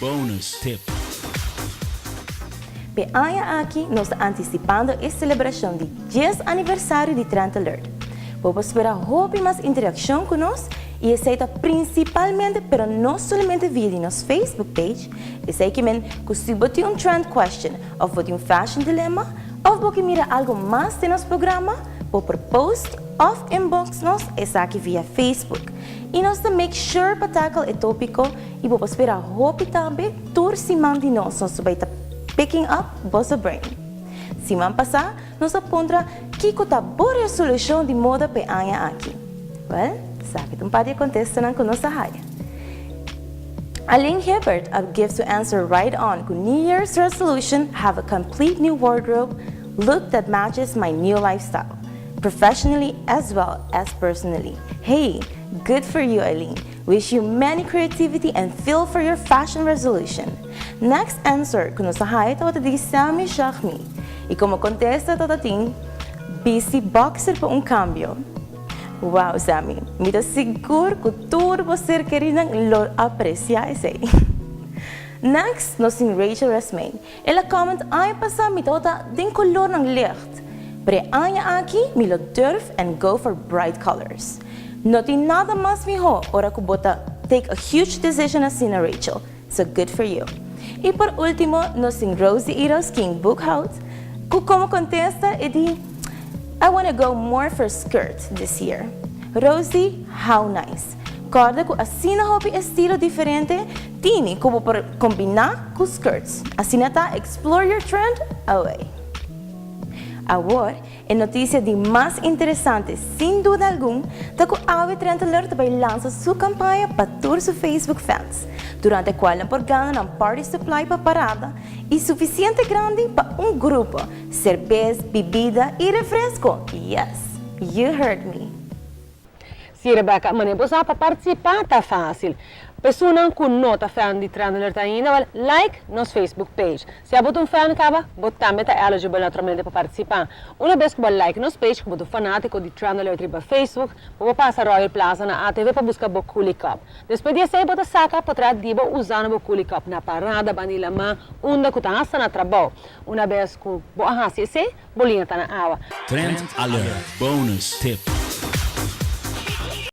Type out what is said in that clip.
bonus tip. Peanya aqui nós antecipando a celebração de 10 aniversário de Trend Alert. Vamos esperar hobby mais interação com nós e aceita principalmente, pero não somente via nosso Facebook page, e sei que se você tem trend question ou você tem fashion dilemma ou você mira algo mais de nosso programa, por post ou inbox nós é aqui via Facebook. E nós make sure para tackle o tópico e vamos esperar hobby também turcimando de nós vai picking up vossa brain. Semana passada, nós apontra que está boa resolução de moda peanya aqui. Well, sabe, um pode acontecer com nossa área. Aline Hibbert gives to answer right on with New Year's resolution have a complete new wardrobe look that matches my new lifestyle, professionally as well as personally. Hey, good for you, Aline. Wish you many creativity and feel for your fashion resolution. Next answer, kung sa height o di Sami Shahmi. E como contesta tatating, busy boxer pa cambio. Wow, Sami, me da seguro que tudo você querer lo apreciar esse. Next, nós tem Rachel Resmain. Ela comment, ay pasa me tota din color ng licht. Pero anya aqui, me lo durf and go for bright colors. Não tem nada mais miho, ora que bota take a huge decision assim na Rachel. So good for you. E por último, nós tem Rosie Eros King Bookhouse, que como contesta, e di, I want to go more for skirt this year. Rosie, how nice. Corda que assim na hobby estilo diferente, tini como por combinar com skirts. Assim na tá, explore your trend away. Agora, a notícia de mais interessante, sem dúvida alguma, é que a Ave Trend Alert vai lançar sua campanha para todos os Facebook fans, durante a qual não por ganhar um party supply para parada e suficiente grande para grupo, cerveja, bebida e refresco. Yes, you heard me. Sim, Rebeca, mas para participar está fácil. Pessoa que não está fan de Trend Alert ainda, like nosso Facebook page. Se você é fan, você também está eligible naturalmente para participar. Uma vez que você like nosso page, que você é fanático de Trend Alert para Facebook, você passa a Royal Plaza na ATV para buscar o Coolie Cup. Depois disso, você saca para trás de usar o Coolie Cup na parada, banila man, onde você está na trabalho. Uma vez que você arrasa esse, bolinha está na água. Trend Alert bonus tip.